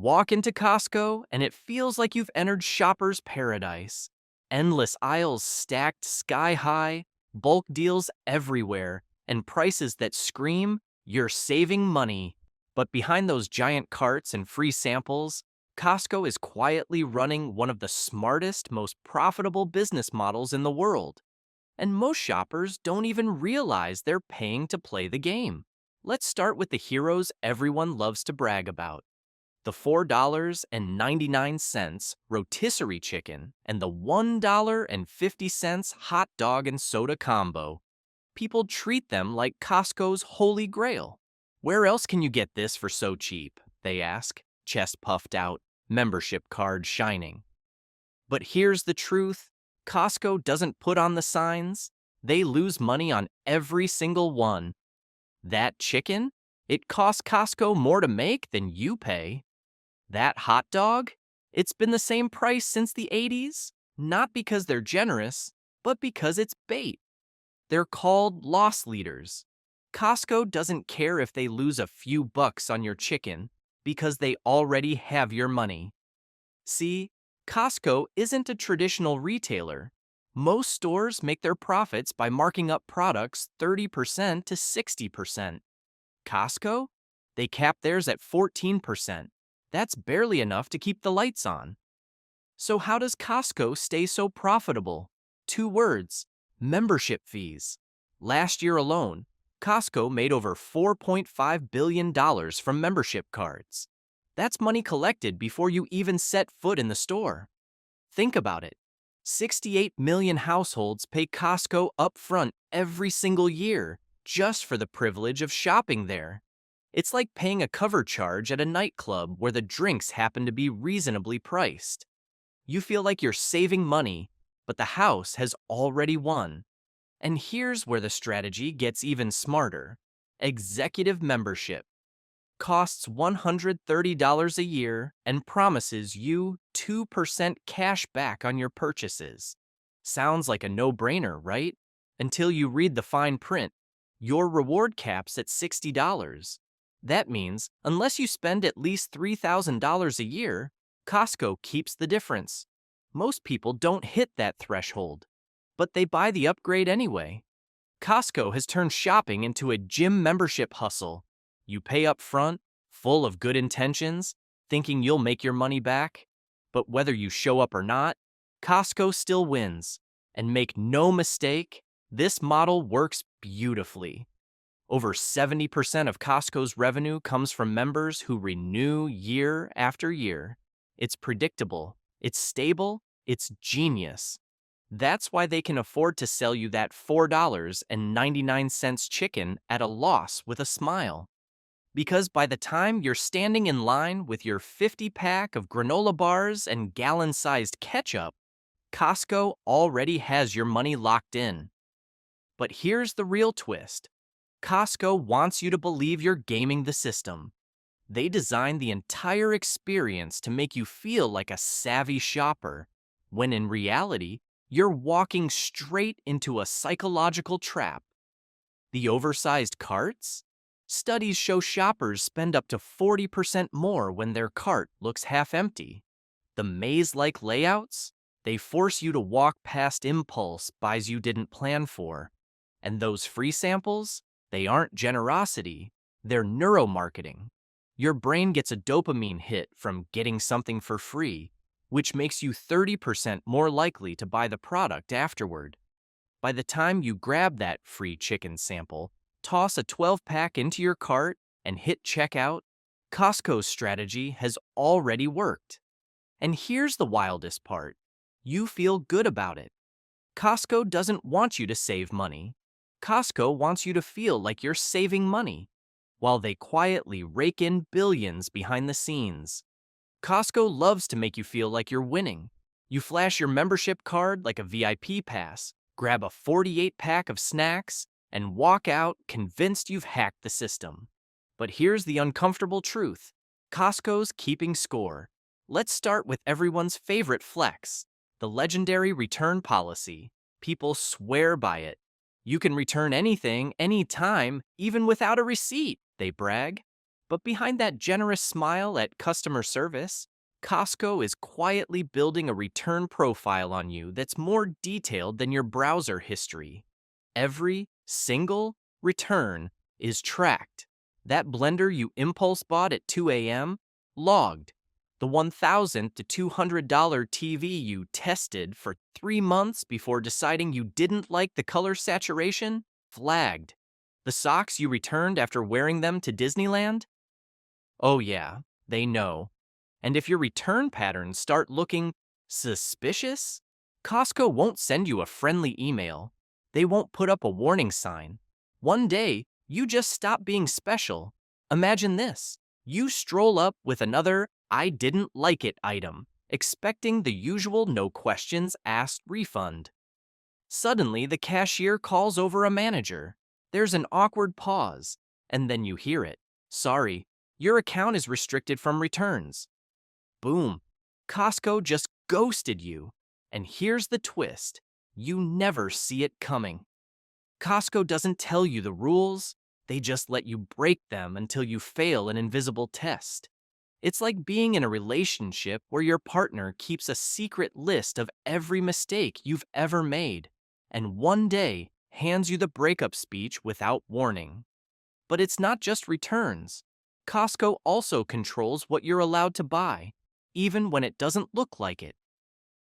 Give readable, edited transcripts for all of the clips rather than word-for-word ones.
Walk into Costco, and it feels like you've entered shopper's paradise. Endless aisles stacked sky high, bulk deals everywhere, and prices that scream, you're saving money. But behind those giant carts and free samples, Costco is quietly running one of the smartest, most profitable business models in the world. And most shoppers don't even realize they're paying to play the game. Let's start with the heroes everyone loves to brag about: the $4.99 rotisserie chicken and the $1.50 hot dog and soda combo. People treat them like Costco's holy grail. Where else can you get this for so cheap? They ask, chest puffed out, membership card shining. But here's the truth: Costco doesn't put on the signs. They lose money on every single one. That chicken? It costs Costco more to make than you pay. That hot dog? It's been the same price since the 80s, not because they're generous, but because it's bait. They're called loss leaders. Costco doesn't care if they lose a few bucks on your chicken because they already have your money. See, Costco isn't a traditional retailer. Most stores make their profits by marking up products 30% to 60%. Costco? They cap theirs at 14%. That's barely enough to keep the lights on. So how does Costco stay so profitable? Two words: membership fees. Last year alone, Costco made over $4.5 billion from membership cards. That's money collected before you even set foot in the store. Think about it. 68 million households pay Costco upfront every single year just for the privilege of shopping there. It's like paying a cover charge at a nightclub where the drinks happen to be reasonably priced. You feel like you're saving money, but the house has already won. And here's where the strategy gets even smarter. Executive membership costs $130 a year and promises you 2% cash back on your purchases. Sounds like a no-brainer, right? Until you read the fine print. Your reward cap's at $60. That means, unless you spend at least $3,000 a year, Costco keeps the difference. Most people don't hit that threshold, but they buy the upgrade anyway. Costco has turned shopping into a gym membership hustle. You pay up front, full of good intentions, thinking you'll make your money back. But whether you show up or not, Costco still wins. And make no mistake, this model works beautifully. Over 70% of Costco's revenue comes from members who renew year after year. It's predictable, it's stable, it's genius. That's why they can afford to sell you that $4.99 chicken at a loss with a smile. Because by the time you're standing in line with your 50-pack of granola bars and gallon-sized ketchup, Costco already has your money locked in. But here's the real twist. Costco wants you to believe you're gaming the system. They designed the entire experience to make you feel like a savvy shopper, when in reality, you're walking straight into a psychological trap. The oversized carts? Studies show shoppers spend up to 40% more when their cart looks half empty. The maze-like layouts? They force you to walk past impulse buys you didn't plan for. And those free samples? They aren't generosity, they're neuromarketing. Your brain gets a dopamine hit from getting something for free, which makes you 30% more likely to buy the product afterward. By the time you grab that free chicken sample, toss a 12-pack into your cart, and hit checkout, Costco's strategy has already worked. And here's the wildest part. You feel good about it. Costco doesn't want you to save money. Costco wants you to feel like you're saving money, while they quietly rake in billions behind the scenes. Costco loves to make you feel like you're winning. You flash your membership card like a VIP pass, grab a 48-pack of snacks, and walk out convinced you've hacked the system. But here's the uncomfortable truth. Costco's keeping score. Let's start with everyone's favorite flex, the legendary return policy. People swear by it. You can return anything, anytime, even without a receipt, they brag. But behind that generous smile at customer service, Costco is quietly building a return profile on you that's more detailed than your browser history. Every single return is tracked. That blender you impulse bought at 2 a.m., logged. The $1,000 to $200 TV you tested for 3 months before deciding you didn't like the color saturation, flagged. The socks you returned after wearing them to Disneyland? Oh yeah, they know. And if your return patterns start looking suspicious, Costco won't send you a friendly email. They won't put up a warning sign. One day, you just stop being special. Imagine this. You stroll up with another I didn't like it item, expecting the usual no questions asked refund. Suddenly, the cashier calls over a manager. There's an awkward pause, and then you hear it. Sorry, your account is restricted from returns. Boom. Costco just ghosted you. And here's the twist. You never see it coming. Costco doesn't tell you the rules. They just let you break them until you fail an invisible test. It's like being in a relationship where your partner keeps a secret list of every mistake you've ever made, and one day hands you the breakup speech without warning. But it's not just returns. Costco also controls what you're allowed to buy, even when it doesn't look like it.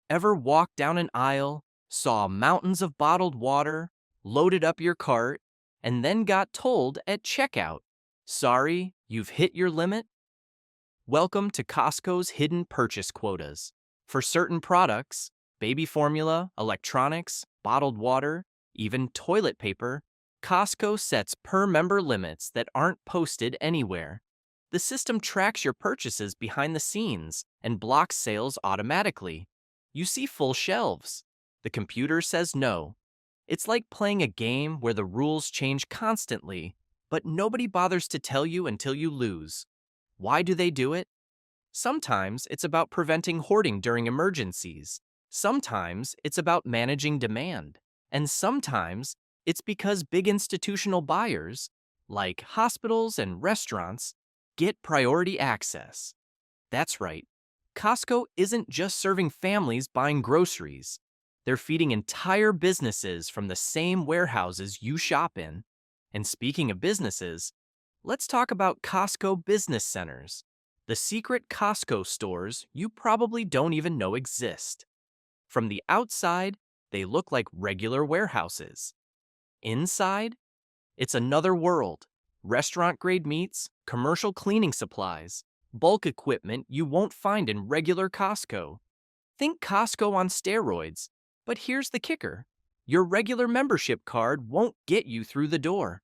Ever walked down an aisle, saw mountains of bottled water, loaded up your cart, and then got told at checkout, sorry, you've hit your limit? Welcome to Costco's hidden purchase quotas. For certain products, baby formula, electronics, bottled water, even toilet paper, Costco sets per-member limits that aren't posted anywhere. The system tracks your purchases behind the scenes and blocks sales automatically. You see full shelves. The computer says no. It's like playing a game where the rules change constantly, but nobody bothers to tell you until you lose. Why do they do it? Sometimes it's about preventing hoarding during emergencies. Sometimes it's about managing demand. And sometimes it's because big institutional buyers, like hospitals and restaurants, get priority access. That's right. Costco isn't just serving families buying groceries. They're feeding entire businesses from the same warehouses you shop in. And speaking of businesses, let's talk about Costco Business Centers, the secret Costco stores you probably don't even know exist. From the outside, they look like regular warehouses. Inside, it's another world. Restaurant-grade meats, commercial cleaning supplies, bulk equipment you won't find in regular Costco. Think Costco on steroids, but here's the kicker. Your regular membership card won't get you through the door.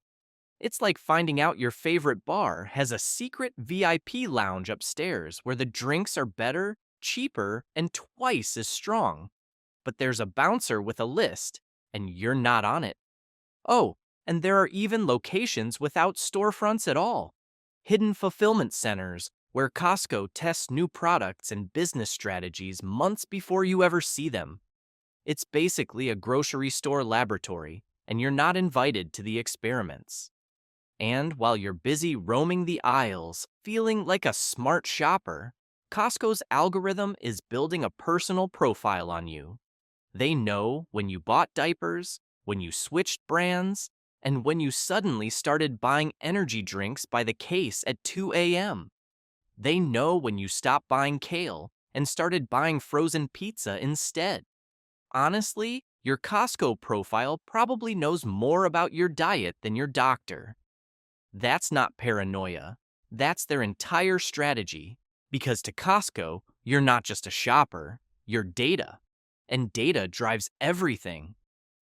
It's like finding out your favorite bar has a secret VIP lounge upstairs where the drinks are better, cheaper, and twice as strong. But there's a bouncer with a list, and you're not on it. Oh, and there are even locations without storefronts at all. Hidden fulfillment centers where Costco tests new products and business strategies months before you ever see them. It's basically a grocery store laboratory, and you're not invited to the experiments. And while you're busy roaming the aisles, feeling like a smart shopper, Costco's algorithm is building a personal profile on you. They know when you bought diapers, when you switched brands, and when you suddenly started buying energy drinks by the case at 2 a.m. They know when you stopped buying kale and started buying frozen pizza instead. Honestly, your Costco profile probably knows more about your diet than your doctor. That's not paranoia. That's their entire strategy. Because to Costco, you're not just a shopper, you're data. And data drives everything.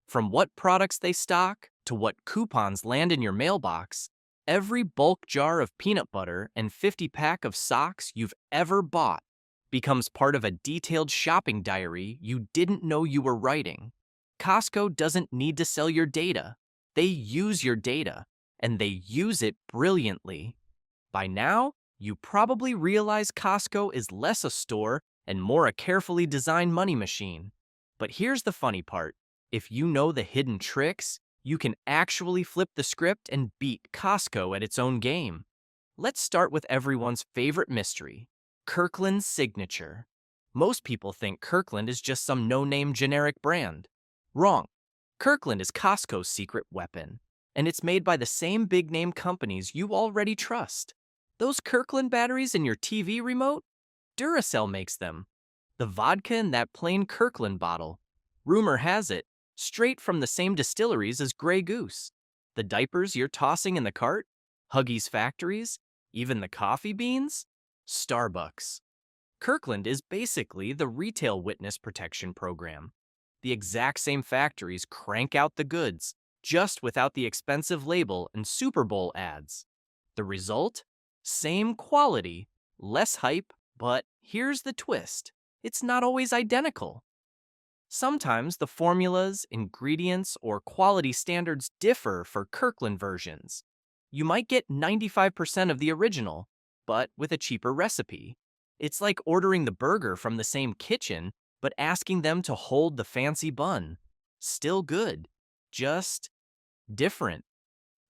From what products they stock to what coupons land in your mailbox, every bulk jar of peanut butter and 50-pack of socks you've ever bought becomes part of a detailed shopping diary you didn't know you were writing. Costco doesn't need to sell your data. They use your data, and they use it brilliantly. By now, you probably realize Costco is less a store and more a carefully designed money machine. But here's the funny part. If you know the hidden tricks, you can actually flip the script and beat Costco at its own game. Let's start with everyone's favorite mystery, Kirkland's Signature. Most people think Kirkland is just some no-name generic brand. Wrong. Kirkland is Costco's secret weapon, and it's made by the same big-name companies you already trust. Those Kirkland batteries in your TV remote? Duracell makes them. The vodka in that plain Kirkland bottle, rumor has it, straight from the same distilleries as Grey Goose. The diapers you're tossing in the cart? Huggies factories? Even the coffee beans? Starbucks. Kirkland is basically the retail witness protection program. The exact same factories crank out the goods, just without the expensive label and Super Bowl ads. The result? Same quality, less hype, but here's the twist. It's not always identical. Sometimes the formulas, ingredients, or quality standards differ for Kirkland versions. You might get 95% of the original, but with a cheaper recipe. It's like ordering the burger from the same kitchen, but asking them to hold the fancy bun. Still good, just different.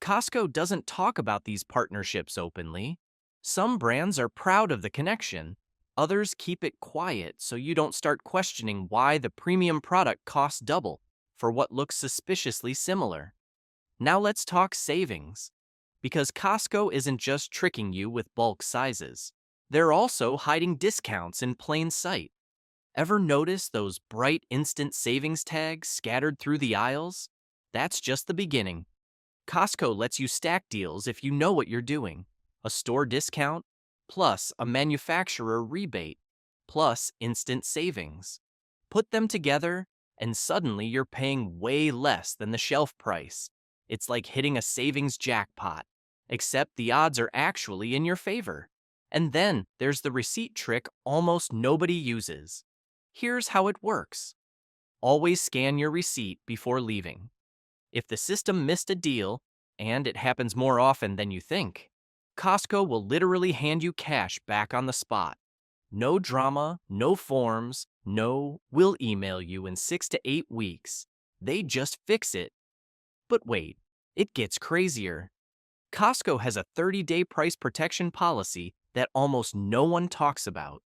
Costco doesn't talk about these partnerships openly. Some brands are proud of the connection. Others keep it quiet so you don't start questioning why the premium product costs double for what looks suspiciously similar. Now let's talk savings. Because Costco isn't just tricking you with bulk sizes. They're also hiding discounts in plain sight. Ever notice those bright instant savings tags scattered through the aisles? That's just the beginning. Costco lets you stack deals if you know what you're doing. A store discount, plus a manufacturer rebate, plus instant savings. Put them together, and suddenly you're paying way less than the shelf price. It's like hitting a savings jackpot, except the odds are actually in your favor. And then there's the receipt trick almost nobody uses. Here's how it works. Always scan your receipt before leaving. If the system missed a deal, and it happens more often than you think, Costco will literally hand you cash back on the spot. No drama, no forms, no, we'll email you in 6 to 8 weeks. They just fix it. But wait, it gets crazier. Costco has a 30-day price protection policy that almost no one talks about.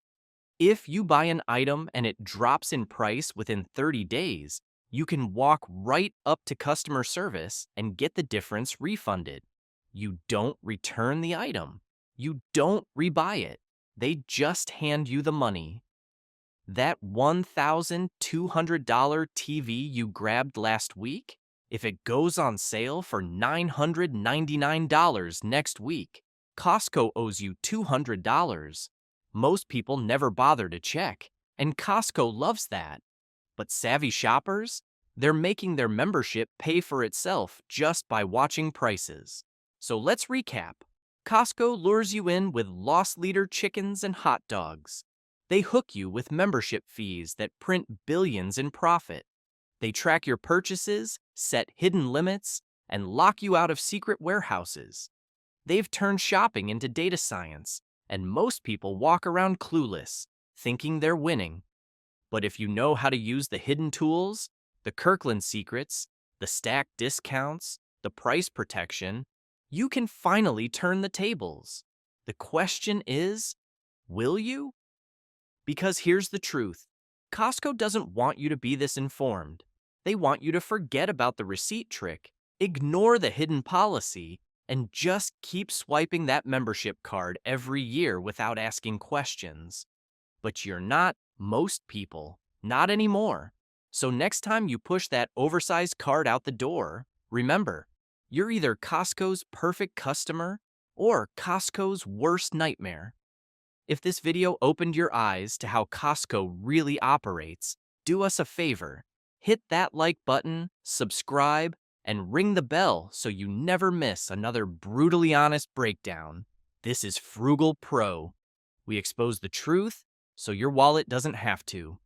If you buy an item and it drops in price within 30 days, you can walk right up to customer service and get the difference refunded. You don't return the item. You don't rebuy it. They just hand you the money. That $1,200 TV you grabbed last week? If it goes on sale for $999 next week, Costco owes you $200. Most people never bother to check, and Costco loves that. But savvy shoppers? They're making their membership pay for itself just by watching prices. So let's recap. Costco lures you in with loss leader chickens and hot dogs. They hook you with membership fees that print billions in profit. They track your purchases, set hidden limits, and lock you out of secret warehouses. They've turned shopping into data science, and most people walk around clueless, thinking they're winning. But if you know how to use the hidden tools, the Kirkland Secrets, the stacked discounts, the price protection, you can finally turn the tables. The question is, will you? Because here's the truth. Costco doesn't want you to be this informed. They want you to forget about the receipt trick, ignore the hidden policy, and just keep swiping that membership card every year without asking questions. But you're not most people, not anymore. So next time you push that oversized card out the door, remember, you're either Costco's perfect customer or Costco's worst nightmare. If this video opened your eyes to how Costco really operates, do us a favor. Hit that like button, subscribe, and ring the bell so you never miss another brutally honest breakdown. This is Frugal Pro. We expose the truth so your wallet doesn't have to.